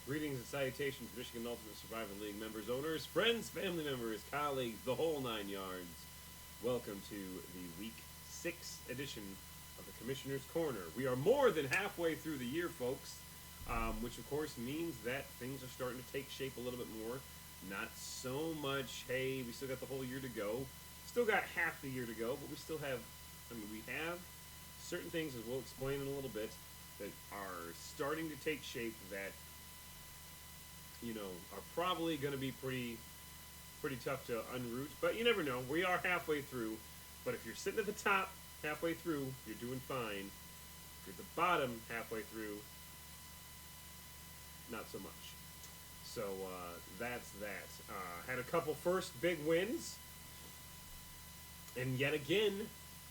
Greetings and salutations, Michigan Ultimate Survival League members, owners, friends, family members, colleagues, the whole nine yards. Welcome to the Week 6 edition of the Commissioner's Corner. We are more than halfway through the year, folks, which of course means that things are starting to take shape a little bit more. Not so much, hey, we still got the whole year to go. Still got half the year to go, but we still have, we have certain things, as we'll explain in a little bit, that are starting to take shape that are probably going to be pretty tough to unroot, but you never know. We are halfway through, but if you're sitting at the top halfway through, you're doing fine. If you're at the bottom halfway through, not so much. So that's that. Had a couple first big wins, and yet again,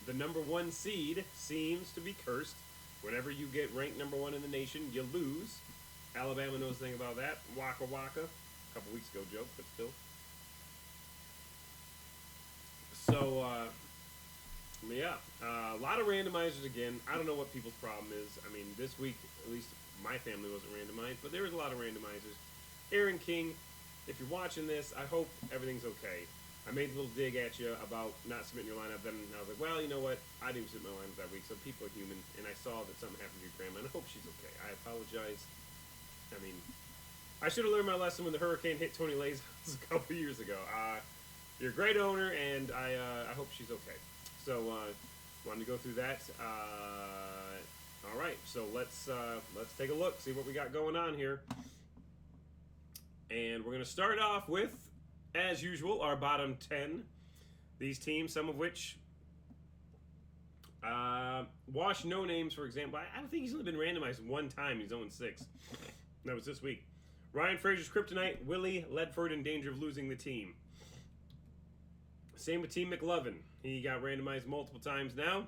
the number one seed seems to be cursed. Whenever you get ranked number one in the nation, you lose. Alabama knows nothing about that. Waka waka. A couple weeks ago joke, but still. So, a lot of randomizers again. I don't know what people's problem is. This week, at least my family wasn't randomized, but there was a lot of randomizers. Aaron King, if you're watching this, I hope everything's okay. I made a little dig at you about not submitting your lineup, then I was like, well, you know what? I didn't submit my lineup that week, so people are human, and I saw that something happened to your grandma, and I hope she's okay. I apologize. I should have learned my lesson when the hurricane hit Tony Lay's house a couple years ago. You're a great owner, and I hope she's okay. So, wanted to go through that. All right, so let's take a look, see what we got going on here. And we're going to start off with, as usual, our bottom 10. These teams, some of which Wash No Names, for example. I don't think he's only been randomized one time. He's 0-6. That was this week. Ryan Frazier's Kryptonite, Willie Ledford in danger of losing the team. Same with Team McLovin. He got randomized multiple times now.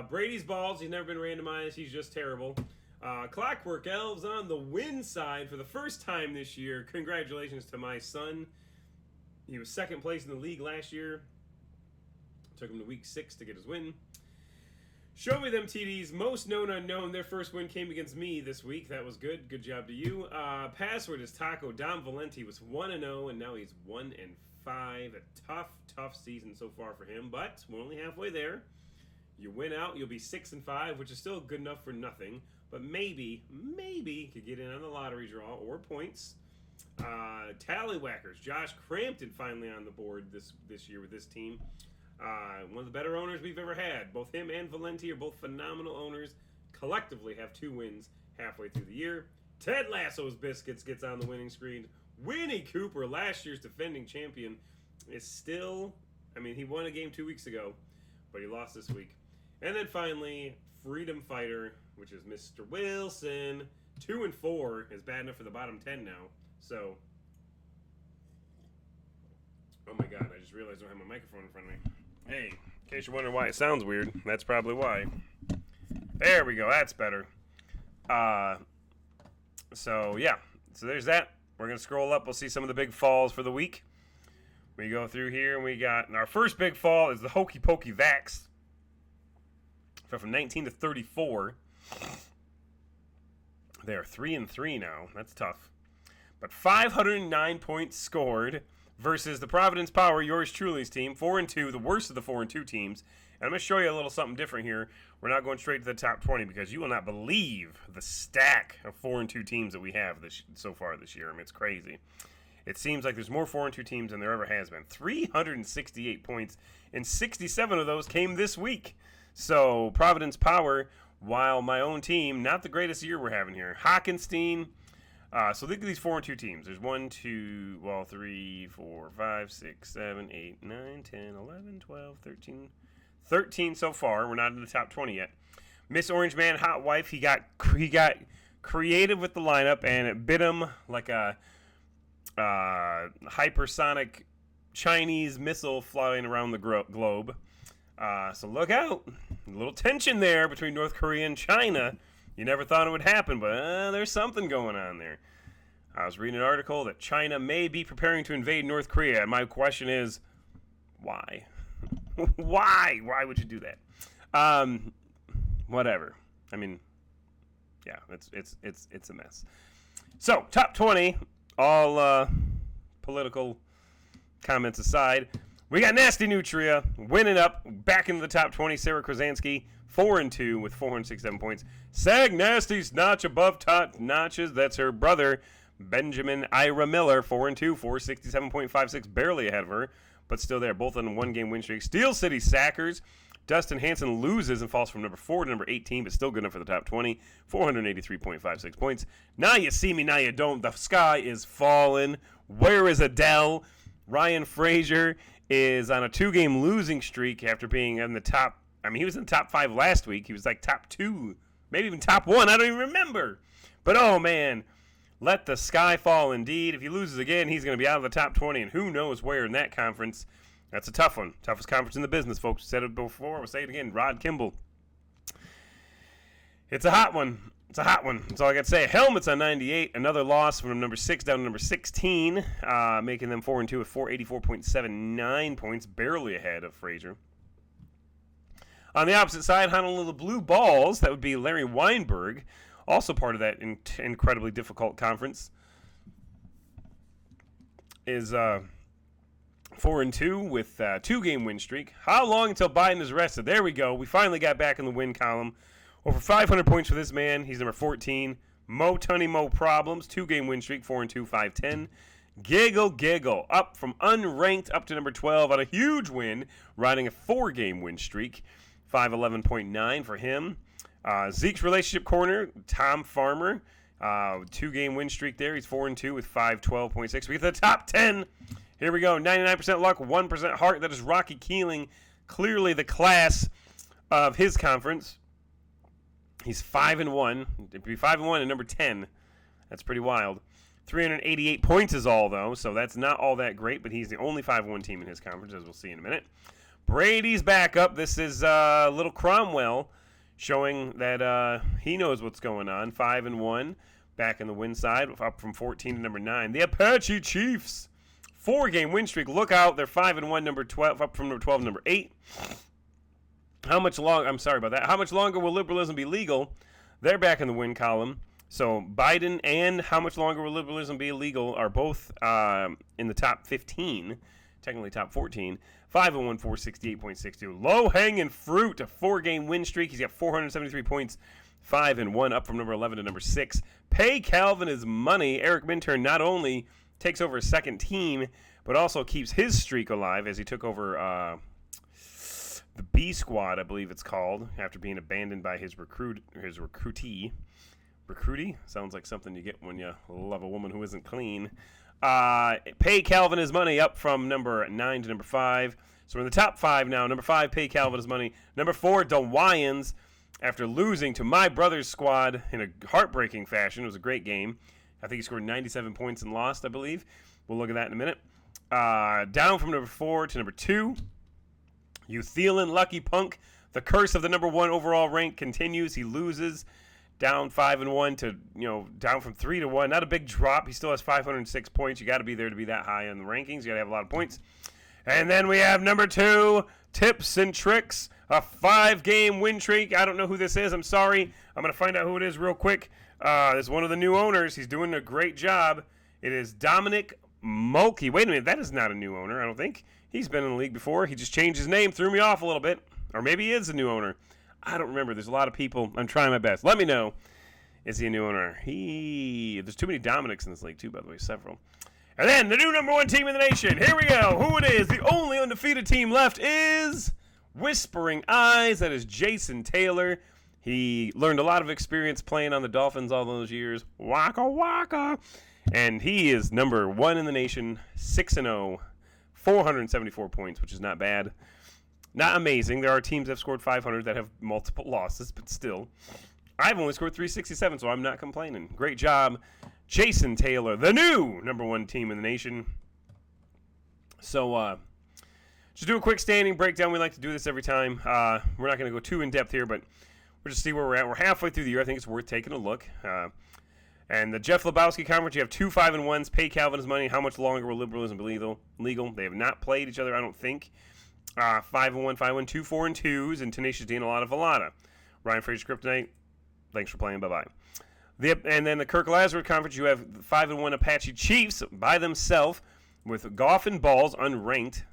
Brady's Balls, he's never been randomized. He's just terrible. Clockwork Elves on the win side for the first time this year. Congratulations to my son. He was second place in the league last year. Took him to week 6 to get his win. Show me them TDs. Most known unknown. Their first win came against me this week. That was good. Good job to you. Password is Taco. Dom Valenti was 1-0, and now he's 1-5. A tough season so far for him, but we're only halfway there. You win out, you'll be 6-5, which is still good enough for nothing, but maybe could get in on the lottery draw or points. Tallywhackers. Josh Crampton finally on the board this year with this team. One of the better owners we've ever had. Both him and Valenti are both phenomenal owners. Collectively have 2 wins halfway through the year. Ted Lasso's Biscuits gets on the winning screen. Winnie Cooper, last year's defending champion, is still... he won a game 2 weeks ago, but he lost this week. And then finally, Freedom Fighter, which is Mr. Wilson. 2-4 is bad enough for the bottom 10 now. So... oh my god, I just realized I don't have my microphone in front of me. Hey, in case you're wondering why it sounds weird, that's probably why. There we go, that's better. So there's that. We're going to scroll up, we'll see some of the big falls for the week. We go through here, and we got, and our first big fall is the Hokey Pokey Vax. From 19 to 34. They are 3-3 now, that's tough. But 509 points scored versus the Providence Power, yours truly's team, 4-2, the worst of the 4-2 teams. And I'm going to show you a little something different here. We're not going straight to the top 20 because you will not believe the stack of 4-2 teams that we have so far this year. It's crazy. It seems like there's more 4-2 teams than there ever has been. 368 points, and 67 of those came this week. So Providence Power, while my own team, not the greatest year we're having here. Hockenstein. So look at these 4-2 teams. There's 3, 4, 5, 6, 7, 8, 9, 10, 11, 12, 13. 13 so far. We're not in the top 20 yet. Miss Orange Man, Hot Wife, he got creative with the lineup, and it bit him like a hypersonic Chinese missile flying around the globe. So look out. A little tension there between North Korea and China. You never thought it would happen, but there's something going on there. I was reading an article that China may be preparing to invade North Korea, and my question is, why? Why would you do that? Whatever. Yeah, it's a mess. So, top 20, all political comments aside, we got Nasty Nutria winning up, back into the top 20. Sarah Krasansky, 4-2 with 467 points. Sag Nasty's notch above top notches. That's her brother, Benjamin Ira Miller, 4-2, 467.56, barely ahead of her, but still there, both on a one-game win streak. Steel City Sackers, Dustin Hanson loses and falls from number 4 to number 18, but still good enough for the top 20, 483.56 points. Now you see me, now you don't. The sky is falling. Where is Adele? Ryan Frazier is on a 2-game losing streak after being in the top. I mean, he was in the top 5 last week. He was like top 2, maybe even top 1. I don't even remember. But, oh, man, let the sky fall indeed. If he loses again, he's going to be out of the top 20, and who knows where in that conference. That's a tough one. Toughest conference in the business, folks. Said it before. We'll say it again. Rod Kimball. It's a hot one. It's a hot one. That's all I got to say. Helmets on 98. Another loss from number 6 down to number 16, making them 4-2 with 484.79 points, barely ahead of Frazier. On the opposite side, Honolulu Blue Balls, that would be Larry Weinberg, also part of that incredibly difficult conference, is 4-2 with a 2-game win streak. How long until Biden is arrested? There we go. We finally got back in the win column. Over 500 points for this man. He's number 14. Mo Tunny Mo Problems, 2-game win streak, 4-2, 510. Giggle, up from unranked up to number 12 on a huge win, riding a 4-game win streak, 511.9 for him. Zeke's Relationship Corner, Tom Farmer, 2-game win streak there. He's 4-2 with 512.6. We get to the top 10. Here we go. 99% luck, 1% heart. That is Rocky Keeling, clearly the class of his conference. He's 5-1. It'd be 5-1 and number 10. That's pretty wild. 388 points is all, though, so that's not all that great, but he's the only 5-1 team in his conference, as we'll see in a minute. Brady's back up. This is little Cromwell showing that he knows what's going on. 5-1, back in the win side, up from 14 to number 9. The Apache Chiefs, 4-game win streak. Look out, they're 5-1, number 12, up from number 12 to number 8. How much longer will liberalism be legal? They're back in the win column. So Biden and how much longer will liberalism be illegal are both in the top 15, technically top 14. 5-1, 468.62. Low-hanging fruit, a 4-game win streak. He's got 473 points, 5-1, up from number 11 to number 6. Pay Calvin his money. Eric Minturn not only takes over a second team, but also keeps his streak alive as he took over the B squad, I believe it's called, after being abandoned by his recruitee. Recruitee? Sounds like something you get when you love a woman who isn't clean. Pay Calvin his money, up from number 9 to number 5. So we're in the top 5 now. Number 5, Pay Calvin his money. Number 4, DeWyans, after losing to my brother's squad in a heartbreaking fashion. It was a great game. I think he scored 97 points and lost, I believe. We'll look at that in a minute. Down from number 4 to number 2. Euthelin Lucky Punk, the curse of the number 1 overall rank continues. He loses, down 5-1 to, down from 3 to 1. Not a big drop. He still has 506 points. You got to be there to be that high on the rankings. You got to have a lot of points. And then we have number 2, Tips and Tricks, a 5-game win streak. I don't know who this is. I'm sorry. I'm going to find out who it is real quick. It's one of the new owners. He's doing a great job. It is Dominic Mulkey. Wait a minute. That is not a new owner, I don't think. He's been in the league before. He just changed his name, threw me off a little bit. Or maybe he is a new owner. I don't remember. There's a lot of people. I'm trying my best. Let me know. Is he a new owner? There's too many Dominics in this league, too, by the way. Several. And then the new number 1 team in the nation. Here we go. Who it is. The only undefeated team left is Whispering Eyes. That is Jason Taylor. He learned a lot of experience playing on the Dolphins all those years. Waka waka. And he is number 1 in the nation. 6-0. 474 points, which is not bad. Not amazing. There are teams that have scored 500 that have multiple losses, but still. I've only scored 367, so I'm not complaining. Great job, Jason Taylor, the new number 1 team in the nation. So, just do a quick standing breakdown. We like to do this every time. We're not going to go too in-depth here, but we'll just see where we're at. We're halfway through the year. I think it's worth taking a look. And the Jeff Lebowski conference, you have 2 5-1s. Pay Calvin his money. How much longer will liberalism be legal? They have not played each other, I don't think. 5-1, 5-1, 2 4-2s, and Tenacious D and a lot of Velada. Ryan Fraser Kryptonite, thanks for playing. Bye-bye. And then the Kirk Lazarus Conference, you have 5-1 Apache Chiefs by themselves with Golf and Balls unranked.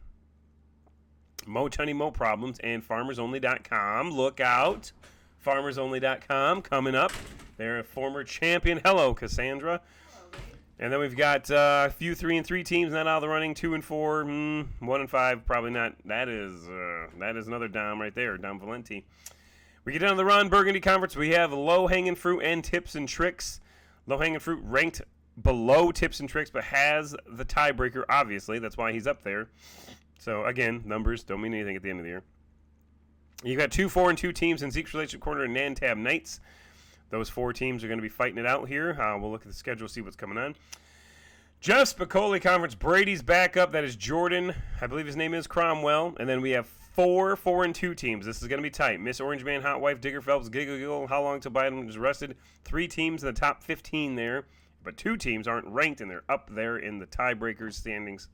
Mo Tunny Mo Problems and FarmersOnly.com. Look out. FarmersOnly.com coming up. They're a former champion. Hello, Cassandra. And then we've got a few 3-3 teams not out of the running. 2-4, 1-5, probably not. That is another Dom right there, Dom Valenti. We get down to the Ron Burgundy Conference. We have low-hanging fruit and tips and tricks. Low-hanging fruit ranked below tips and tricks, but has the tiebreaker, obviously. That's why he's up there. So, again, numbers don't mean anything at the end of the year. You got 2 4-2 teams in Zeke's Relationship Corner and Nantab Knights. Those 4 teams are going to be fighting it out here. We'll look at the schedule, see what's coming on. Jeff Spicoli Conference. Brady's back up. That is Jordan. I believe his name is Cromwell. And then we have 4 4-2 teams. This is going to be tight. Miss Orange Man, Hot Wife, Digger Phelps, Giggle, How Long Till Biden is arrested. 3 teams in the top 15 there. But 2 teams aren't ranked, and they're up there in the tiebreakers standings.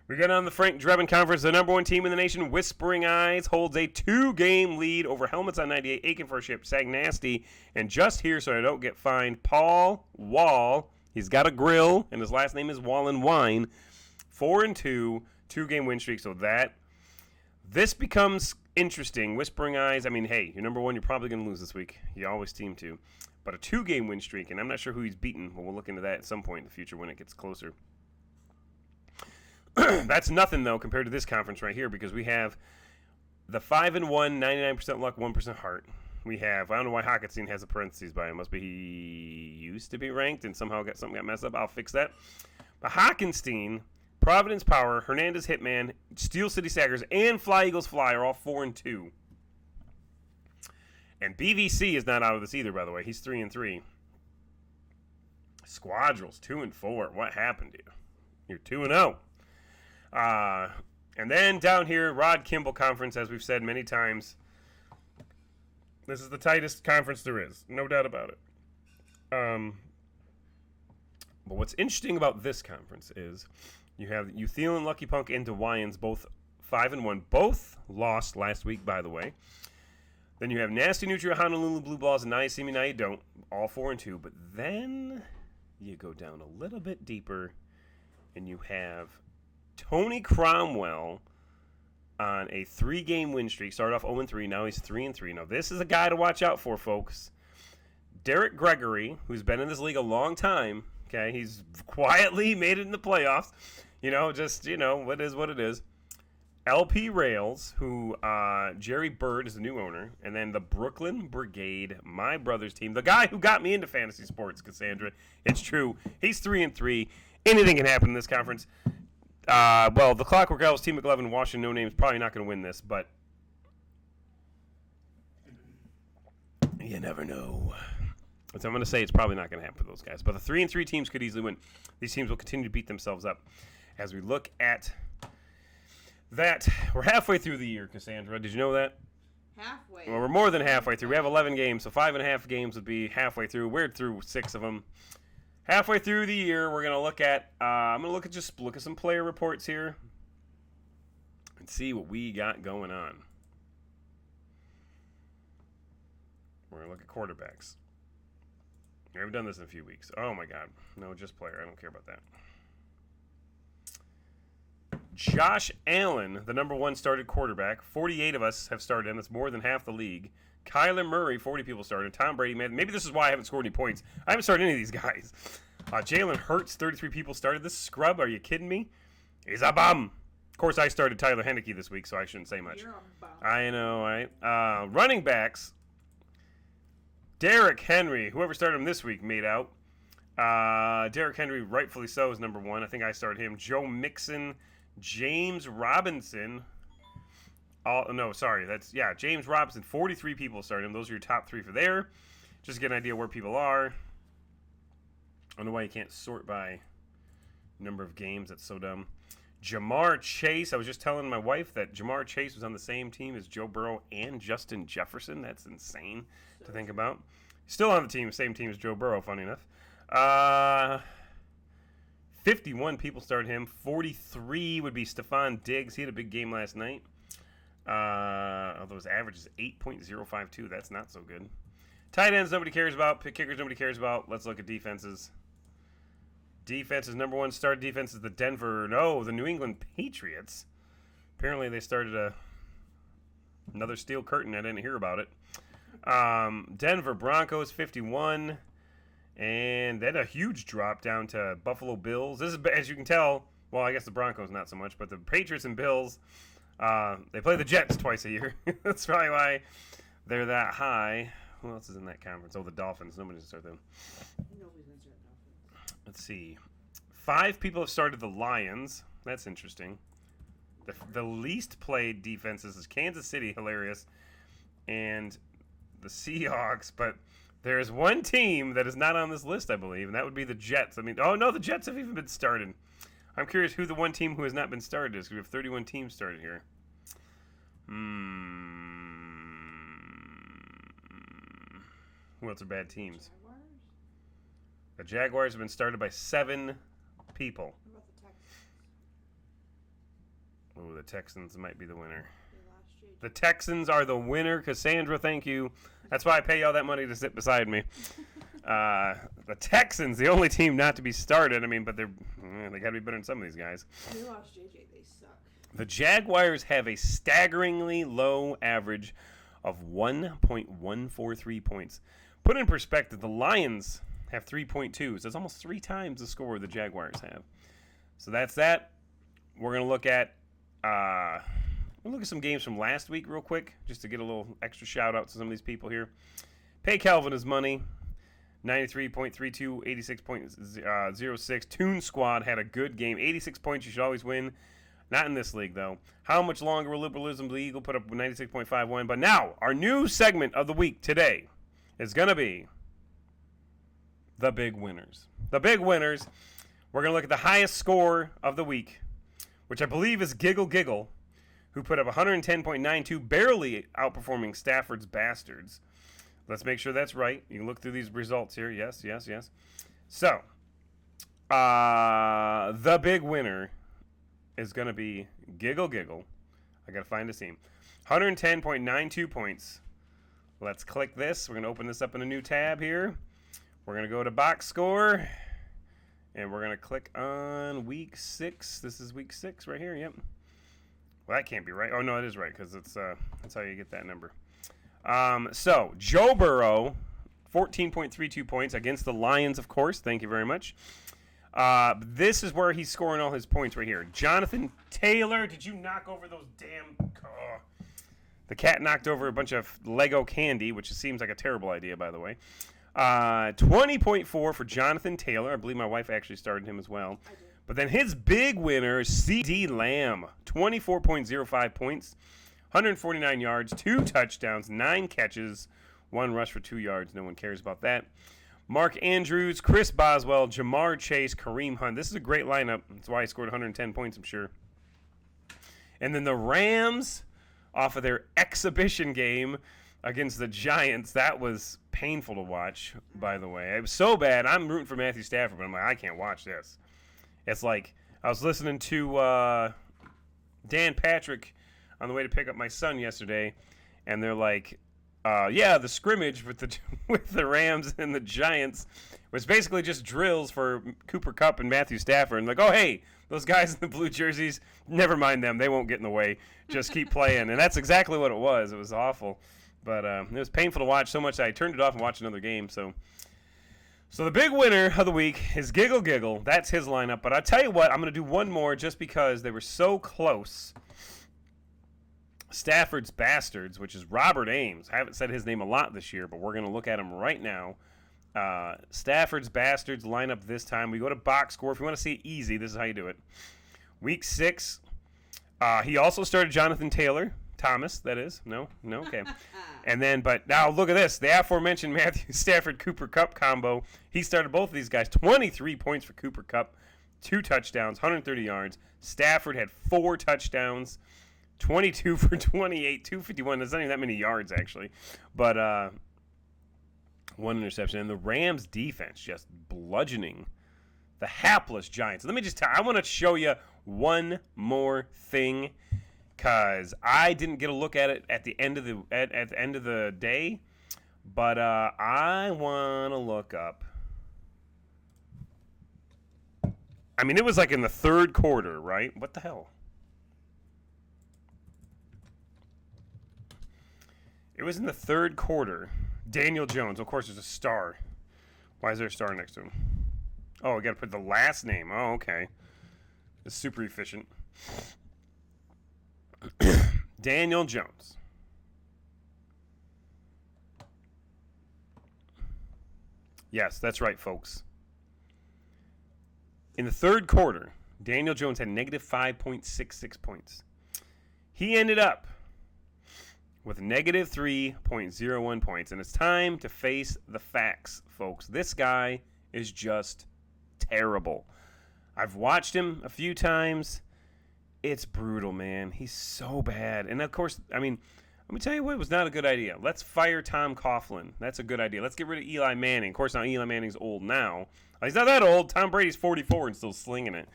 We got on the Frank Drebin Conference. The number 1 team in the nation, Whispering Eyes, holds a 2-game lead over Helmets on 98, Aiken for a Ship, Sag Nasty, and just here so I don't get fined, Paul Wall. He's got a grill, and his last name is Wall and Wine. 4-2, 2-game win streak. So this becomes interesting. Whispering Eyes, I mean, hey, you're number 1. You're probably going to lose this week. You always seem to. But a 2-game win streak, and I'm not sure who he's beaten, but we'll look into that at some point in the future when it gets closer. That's nothing, though, compared to this conference right here, because we have the 5-1, 99% luck, 1% heart. We have, I don't know why Hockenstein has a parentheses by him. Must be he used to be ranked and somehow something got messed up. I'll fix that. But Hockenstein, Providence Power, Hernandez Hitman, Steel City Saggers, and Fly Eagles Fly are all 4-2. And BVC is not out of this either, by the way. He's 3-3. Squadrels, 2-4. What happened to you? You're 2-0. And then down here, Rod Kimball Conference, as we've said many times. This is the tightest conference there is. No doubt about it. But what's interesting about this conference is you have Uthelan, Lucky Punk, and DeWyans, both 5-1. Both lost last week, by the way. Then you have Nasty Nutria, Honolulu Blue Balls, and Now You See Me, Now You Don't. All 4-2. But then you go down a little bit deeper, and you have Tony Cromwell on a 3-game win streak. Started off 0-3. Now he's 3-3. Now, this is a guy to watch out for, folks. Derek Gregory, who's been in this league a long time. Okay, he's quietly made it in the playoffs. What is what it is. LP Rails, who Jerry Bird is the new owner, and then the Brooklyn Brigade, my brother's team, the guy who got me into fantasy sports, Cassandra. It's true. He's 3-3. Anything can happen in this conference. The Clockwork Elves, Team McLevin, Washington, no names, probably not going to win this, but you never know. So I'm going to say it's probably not going to happen for those guys. But the 3-3 teams could easily win. These teams will continue to beat themselves up. As we look at that, we're halfway through the year, Cassandra. Did you know that? Halfway. Well, we're more than halfway through. We have 11 games, so 5.5 games would be halfway through. We're through 6 of them. Halfway through the year, we're going to look at, I'm going to look at some player reports here and see what we got going on. We're going to look at quarterbacks. We haven't done this in a few weeks. Oh, my God. No, just player. I don't care about that. Josh Allen, the number 1 started quarterback. 48 of us have started him. That's more than half the league. Kyler Murray, 40 people started. Tom Brady, man, maybe this is why I haven't scored any points. I haven't started any of these guys. Jalen Hurts, 33 people started. This scrub, are you kidding me? He's a bum. Of course, I started Tyler Henneke this week, so I shouldn't say much. You're a bum. I know, right? Running backs. Derrick Henry, whoever started him this week, made out. Derrick Henry, rightfully so, is number 1. I think I started him. Joe Mixon, James Robinson. James Robinson. 43 people started him. Those are your top 3 for there. Just to get an idea where people are. I don't know why you can't sort by number of games. That's so dumb. Jamar Chase. I was just telling my wife that Jamar Chase was on the same team as Joe Burrow and Justin Jefferson. That's insane to think about. Still on the same team as Joe Burrow, funny enough. 51 people started him. 43 would be Stephon Diggs. He had a big game last night. Although his average is 8.052. That's not so good. Tight ends nobody cares about. Kickers nobody cares about. Let's look at defenses. Defense's number one started defense is the New England Patriots. Apparently they started another steel curtain. I didn't hear about it. Denver Broncos 51. And then a huge drop down to Buffalo Bills. This is, as you can tell, well, I guess the Broncos not so much, but the Patriots and Bills, they play the Jets twice a year. That's probably why they're that high. Who else is in that conference? Oh, the Dolphins. Nobody's going to start them. Nobody's going to start Dolphins. Let's see. 5 people have started the Lions. That's interesting. The least played defenses is Kansas City, hilarious, and the Seahawks, but there's one team that is not on this list, I believe, and that would be the Jets. I mean, oh, no, the Jets have even been started. I'm curious who the one team who has not been started is, because we have 31 teams started here. Who else are bad teams? Jaguars? The Jaguars have been started by 7 people. What about the Texans? Oh, the Texans might be the winner. They lost JJ. The Texans are the winner. Cassandra, thank you. That's why I pay you all that money to sit beside me. The Texans, the only team not to be started. I mean, but they got to be better than some of these guys. They lost JJ. They suck. The Jaguars have a staggeringly low average of 1.143 points. Put in perspective, the Lions have 3.2, so it's almost 3 times the score the Jaguars have. So that's that. We're going to look at some games from last week real quick, just to get a little extra shout-out to some of these people here. Pay Calvin his money. 93.32, 86.06. Toon Squad had a good game. 86 points, you should always win. Not in this league, though. How much longer will Liberalism League will put up 96.51? But now, our new segment of the week today is going to be the big winners. The big winners. We're going to look at the highest score of the week, which I believe is Giggle Giggle, who put up 110.92, barely outperforming Stafford's Bastards. Let's make sure that's right. You can look through these results here. Yes. So, the big winner is going to be Giggle Giggle. I got to find a team. 110.92 points. Let's click this. We're going to open this up in a new tab here. We're going to go to box score. And we're going to click on week 6. This is week 6 right here. Yep. Well, that can't be right. Oh, no, it is right because it's that's how you get that number. So, Joe Burrow, 14.32 points against the Lions, of course. Thank you very much. This is where he's scoring all his points right here. Jonathan Taylor, did you knock over those damn... The cat knocked over a bunch of Lego candy, which seems like a terrible idea, by the way. 20.4 for Jonathan Taylor. I believe my wife actually started him as well. I did. But then his big winner is C.D. Lamb, 24.05 points, 149 yards, 2 touchdowns, 9 catches, 1 rush for 2 yards. No one cares about that. Mark Andrews, Chris Boswell, Jamar Chase, Kareem Hunt. This is a great lineup. That's why he scored 110 points, I'm sure. And then the Rams, off of their exhibition game against the Giants, that was painful to watch, by the way. It was so bad. I'm rooting for Matthew Stafford, but I'm like, I can't watch this. It's like I was listening to Dan Patrick on the way to pick up my son yesterday, and they're like, the scrimmage with the Rams and the Giants was basically just drills for Cooper Kupp and Matthew Stafford. And like, oh, hey, those guys in the blue jerseys, never mind them. They won't get in the way. Just keep playing. And that's exactly what it was. It was awful. But it was painful to watch so much that I turned it off and watched another game. So the big winner of the week is Giggle Giggle. That's his lineup. But I'll tell you what, I'm going to do one more just because they were so close. Stafford's Bastards, which is Robert Ames. I haven't said his name a lot this year, but we're going to look at him right now. Stafford's Bastards lineup this time. We go to box score. If you want to see it easy, this is how you do it. Week 6. He also started Jonathan Taylor. Thomas, that is. No, okay. And then, but now look at this. The aforementioned Matthew Stafford Cooper Kupp combo. He started both of these guys. 23 points for Cooper Kupp, 2 touchdowns, 130 yards. Stafford had 4 touchdowns, 22 for 28, 251. That's not even that many yards, actually. But 1 interception. And the Rams defense just bludgeoning the hapless Giants. Let me just tell you, I want to show you one more thing, because I didn't get a look at it at the end of the day, But I want to look up. I mean, it was like in the third quarter, right? What the hell? It was in the third quarter. Daniel Jones, of course, is a star. Why is there a star next to him? Oh, I got to put the last name. Oh, okay. It's super efficient. Daniel Jones. Yes, that's right, folks. In the third quarter, Daniel Jones had negative 5.66 points. He ended up with negative 3.01 points. And it's time to face the facts, folks. This guy is just terrible. I've watched him a few times. It's brutal, man. He's so bad. And, of course, I mean, let me tell you what was not a good idea. Let's fire Tom Coughlin. That's a good idea. Let's get rid of Eli Manning. Of course, now Eli Manning's old now. He's not that old. Tom Brady's 44 and still slinging it.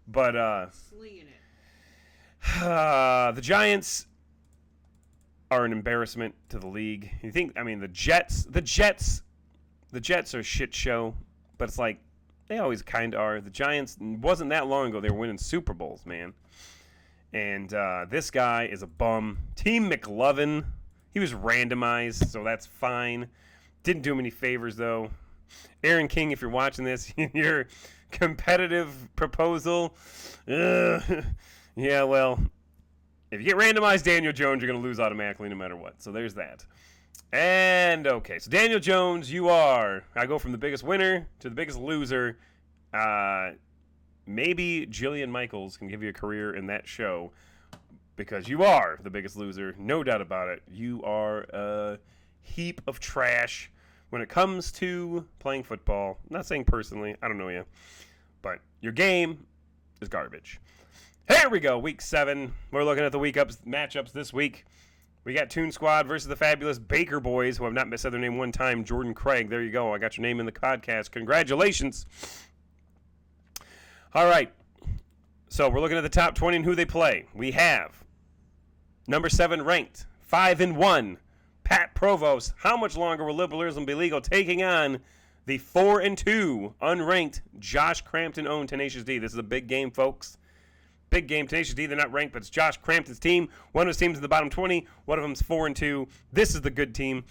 But Slinging it. The Giants are an embarrassment to the league. You think? I mean, the Jets are a shit show. But it's like they always kind of are. The Giants wasn't that long ago. They were winning Super Bowls, man. And this guy is a bum. Team McLovin, he was randomized, so that's fine. Didn't do him any favors, though. Aaron King, if you're watching this, your competitive proposal, yeah, well, if you get randomized Daniel Jones, you're going to lose automatically no matter what. So there's that. And, okay, so Daniel Jones, I go from the biggest winner to the biggest loser. Maybe Jillian Michaels can give you a career in that show because you are the biggest loser. No doubt about it. You are a heap of trash when it comes to playing football. I'm not saying personally. I don't know you. But your game is garbage. Here we go. Week 7. We're looking at the matchups this week. We got Toon Squad versus the fabulous Baker Boys, who have not said their name one time. Jordan Craig. There you go. I got your name in the podcast. Congratulations. All right, so we're looking at the top 20 and who they play. We have number 7 ranked, 5-1, Pat Provost. How much longer will liberalism be legal? Taking on the 4-2, unranked, Josh Crampton-owned Tenacious D. This is a big game, folks. Big game. Tenacious D, they're not ranked, but it's Josh Crampton's team. One of his teams in the bottom 20. One of them's 4-2. This is the good team.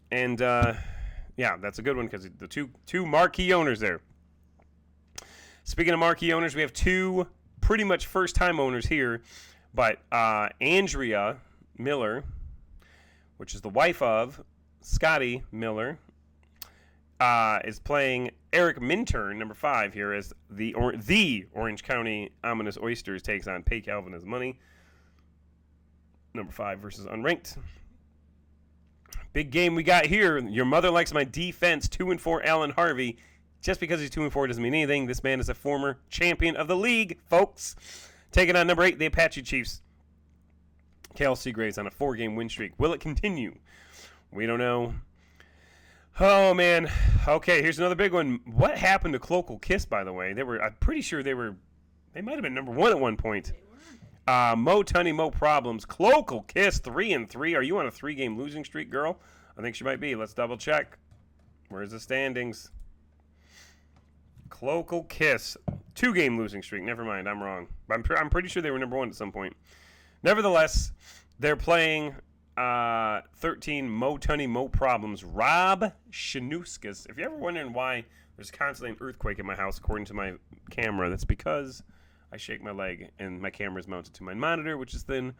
And, yeah, that's a good one because the two marquee owners there. Speaking of marquee owners, we have 2 pretty much first-time owners here. But Andrea Miller, which is the wife of Scotty Miller, is playing Eric Minturn, number 5 here, as the Orange County Ominous Oysters takes on Pay Calvin as money. Number 5 versus unranked. Big game we got here. Your mother likes my defense. 2-4 Allen Harvey. Just because he's 2-4 doesn't mean anything. This man is a former champion of the league, folks. Taking on number 8, the Apache Chiefs. Kale Seagraves on a 4-game win streak. Will it continue? We don't know. Oh, man. Okay, here's another big one. What happened to Clockwork Kiss, by the way? I'm pretty sure they might have been number 1 at one point. Mo Tunney, Mo Problems. Clockwork Kiss, 3-3. Are you on a 3-game losing streak, girl? I think she might be. Let's double check. Where's the standings? Clockwork Kiss, 2-game losing streak. Never mind, I'm wrong. I'm pretty sure they were number 1 at some point. Nevertheless, they're playing 13 Mo Tunney, Mo Problems. Rob Shanuskas. If you're ever wondering why there's constantly an earthquake in my house, according to my camera, that's because I shake my leg and my camera is mounted to my monitor, which is thin.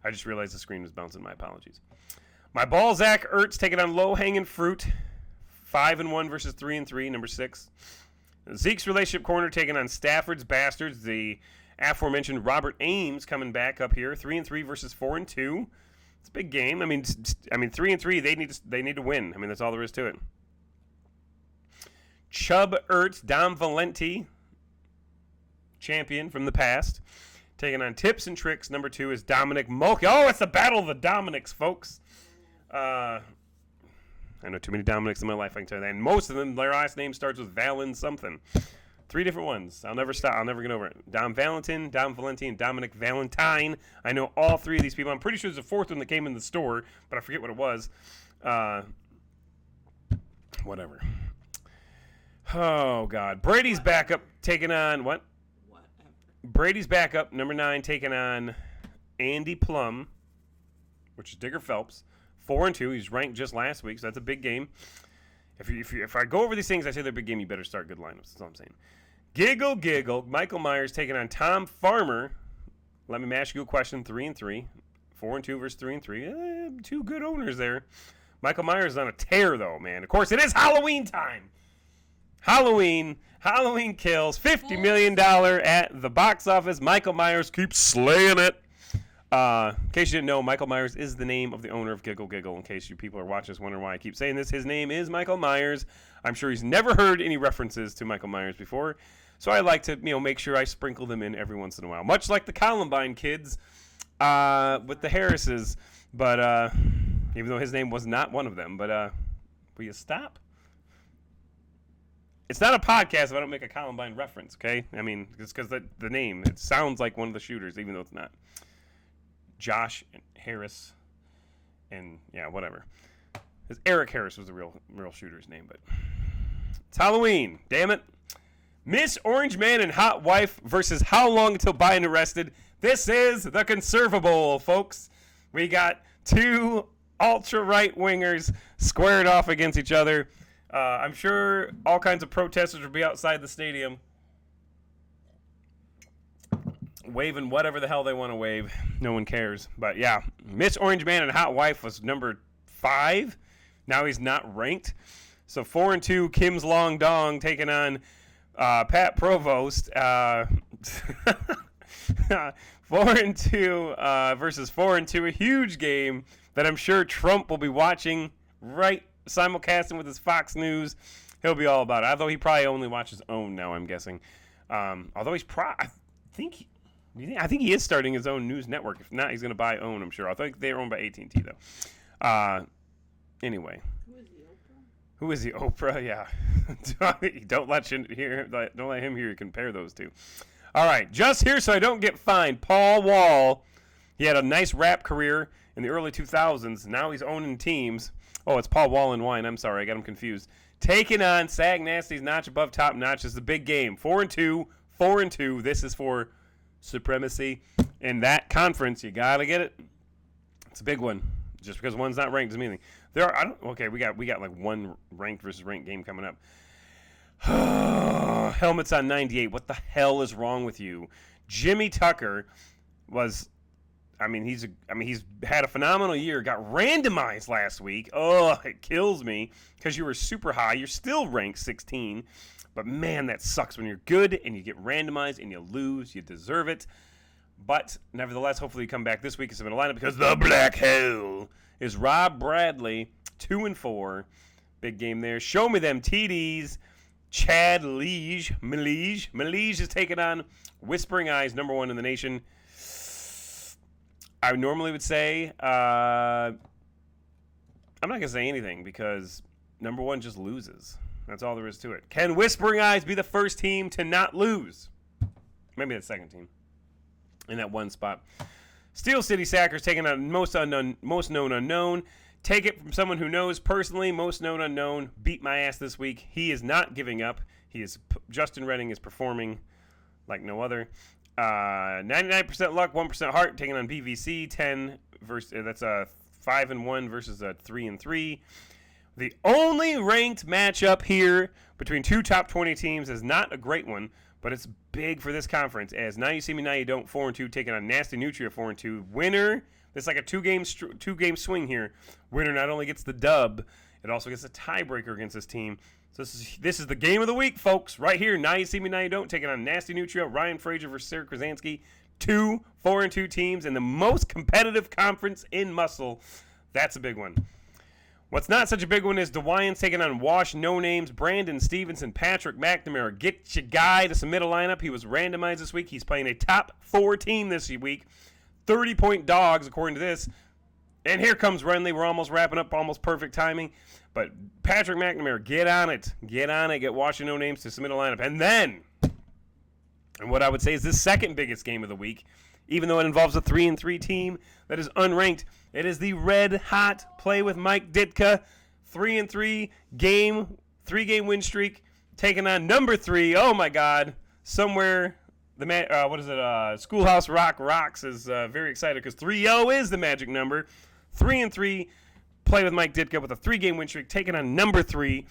I just realized the screen was bouncing. My apologies. My ball, Zach Ertz, taking on low-hanging fruit. 5-1 versus 3-3, number 6. Zeke's Relationship Corner taking on Stafford's Bastards. The aforementioned Robert Ames coming back up here. 3-3 versus 4-2. It's a big game. I mean, 3-3. They need to win. I mean, that's all there is to it. Chubb Ertz, Dom Valenti, champion from the past, taking on Tips and Tricks. Number 2 is Dominic Mulkey. Oh, it's the battle of the Dominics, folks. I know too many Dominics in my life, I can tell you that. And most of them, their last name starts with Valen something. 3 different ones. I'll never stop. I'll never get over it. Dom Valentin, Dom Valentine, Dominic Valentine. I know all 3 of these people. I'm pretty sure there's a 4th one that came in the store, but I forget what it was. Whatever. Oh, God. Brady's back up, taking on what? Whatever. Brady's back up, number 9, taking on Andy Plum, which is Digger Phelps. 4-2. He's ranked just last week, so that's a big game. If I go over these things, I say they're a big game, you better start good lineups. That's all I'm saying. Giggle. Michael Myers taking on Tom Farmer. Let me ask you a question. 3-3. 4-2 versus 3-3. Two good owners there. Michael Myers is on a tear, though, man. Of course, it is Halloween time. Halloween Kills. $50 million at the box office. Michael Myers keeps slaying it. In case you didn't know, Michael Myers is the name of the owner of Giggle. In case you people are watching this wondering why I keep saying this, his name is Michael Myers. I'm sure he's never heard any references to Michael Myers before, so I like to make sure I sprinkle them in every once in a while, much like the Columbine kids with the Harrises. But even though his name was not one of them, but will you stop? It's not a podcast if I don't make a Columbine reference, okay? I mean, it's because the name, it sounds like one of the shooters, even though it's not. Josh and Harris, and yeah, whatever. Eric Harris was the real shooter's name, but it's Halloween. Damn it! Miss Orange Man and Hot Wife versus How Long Until Biden Arrested. This is the conservable, folks. We got two ultra right wingers squared off against each other. I'm sure all kinds of protesters will be outside the stadium, waving whatever the hell they want to wave. No one cares. But yeah, Miss Orange Man and Hot Wife was number 5. Now he's not ranked. So 4-2, Kim's Long Dong taking on Pat Provost. 4-2 versus 4-2. A huge game that I'm sure Trump will be watching right simulcasting with his Fox News. He'll be all about it. Although he probably only watches OWN now, I'm guessing. Although he's I think he is starting his own news network. If not, he's going to buy OWN, I'm sure. I think they're owned by AT&T, though. Anyway. Who is the Oprah? Yeah. Don't let him hear you compare those two. All right. Just here so I don't get fined. Paul Wall. He had a nice rap career in the early 2000s. Now he's owning teams. Oh, it's Paul Wall and Wine. I'm sorry. I got him confused. Taking on Sag Nasty's Notch Above Top Notch is the big game. 4-2. 4-2. This is for supremacy. In that conference, you got to get it. It's a big one. Just because one's not ranked doesn't mean anything. We got like one ranked versus ranked game coming up. Helmets on 98. What the hell is wrong with you? Jimmy Tucker he's had a phenomenal year. Got randomized last week. Oh, it kills me because you were super high. You're still ranked 16. But man, that sucks when you're good and you get randomized and you lose. You deserve it. But nevertheless, hopefully you come back this week and submit a lineup because the black hole is Rob Bradley, 2-4. Big game there. Show me them TDs. Chad Liege. Malige is taking on Whispering Eyes, number 1 in the nation. I normally would say, I'm not going to say anything because number 1 just loses. That's all there is to it. Can Whispering Eyes be the first team to not lose? Maybe the second team in that one spot. Steel City Sackers taking on most known unknown. Take it from someone who knows personally. Most known unknown beat my ass this week. He is not giving up. Justin Redding is performing like no other. 99% luck, 1% heart. Taking on PVC 10 versus that's a 5-1 versus a 3-3. The only ranked matchup here between two top 20 teams is not a great one, but it's big for this conference. As Now You See Me Now You Don't 4-2 taking on Nasty Nutria 4-2. Winner, it's like a two-game swing here. Winner not only gets the dub, it also gets a tiebreaker against this team. So this is the game of the week, folks. Right here, Now You See Me Now You Don't taking on Nasty Nutria, Ryan Frazier versus Sarah Krasansky. 2 4-2 teams in the most competitive conference in MUSL. That's a big one. What's not such a big one is DeWians taking on Wash No Names, Brandon Stevenson, Patrick McNamara. Get your guy to submit a lineup. He was randomized this week. He's playing a top 4 team this week. 30-point dogs, according to this. And here comes Renly. We're almost wrapping up, almost perfect timing. But Patrick McNamara, get on it. Get Wash No Names to submit a lineup. And then, and what I would say is the second biggest game of the week, even though it involves a 3-3 team that is unranked, it is the red hot play with Mike Ditka 3-3 game, 3-game win streak, taking on number 3. Oh my God! Somewhere Schoolhouse Rock Rocks is very excited because 3-0 is the magic number. 3-3. Play with Mike Ditka with a 3-game win streak, taking on number 3.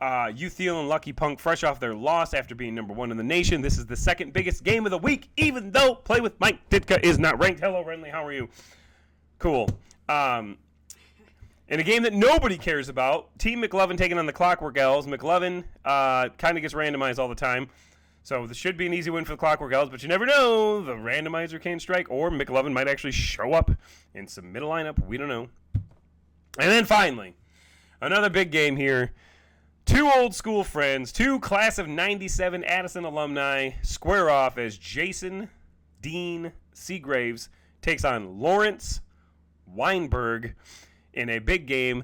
Uthiel and Lucky Punk fresh off their loss after being number 1 in the nation. This is the second biggest game of the week, even though Play with Mike Ditka is not ranked. Hello, Renly. How are you? Cool. In a game that nobody cares about, Team McLovin taking on the Clockwork Elves. McLovin kind of gets randomized all the time. So this should be an easy win for the Clockwork Elves, but you never know. The randomizer can strike, or McLovin might actually show up and submit a lineup. We don't know. And then finally, another big game here. 2 old school friends, 2 class of 97 Addison alumni square off as Jason Dean Seagraves takes on Lawrence Weinberg in a big game.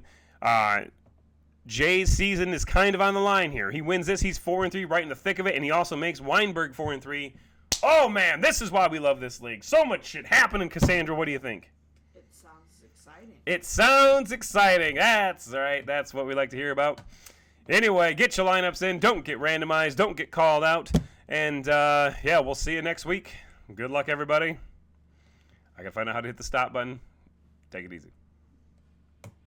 Jay's season is kind of on the line here. He wins this. He's 4-3, right in the thick of it, and he also makes Weinberg 4-3. Oh, man, this is why we love this league. So much shit happening. Cassandra, what do you think? It sounds exciting. It sounds exciting. That's right. That's what we like to hear about. Anyway, get your lineups in. Don't get randomized. Don't get called out. And, yeah, we'll see you next week. Good luck, everybody. I got to find out how to hit the stop button. Take it easy.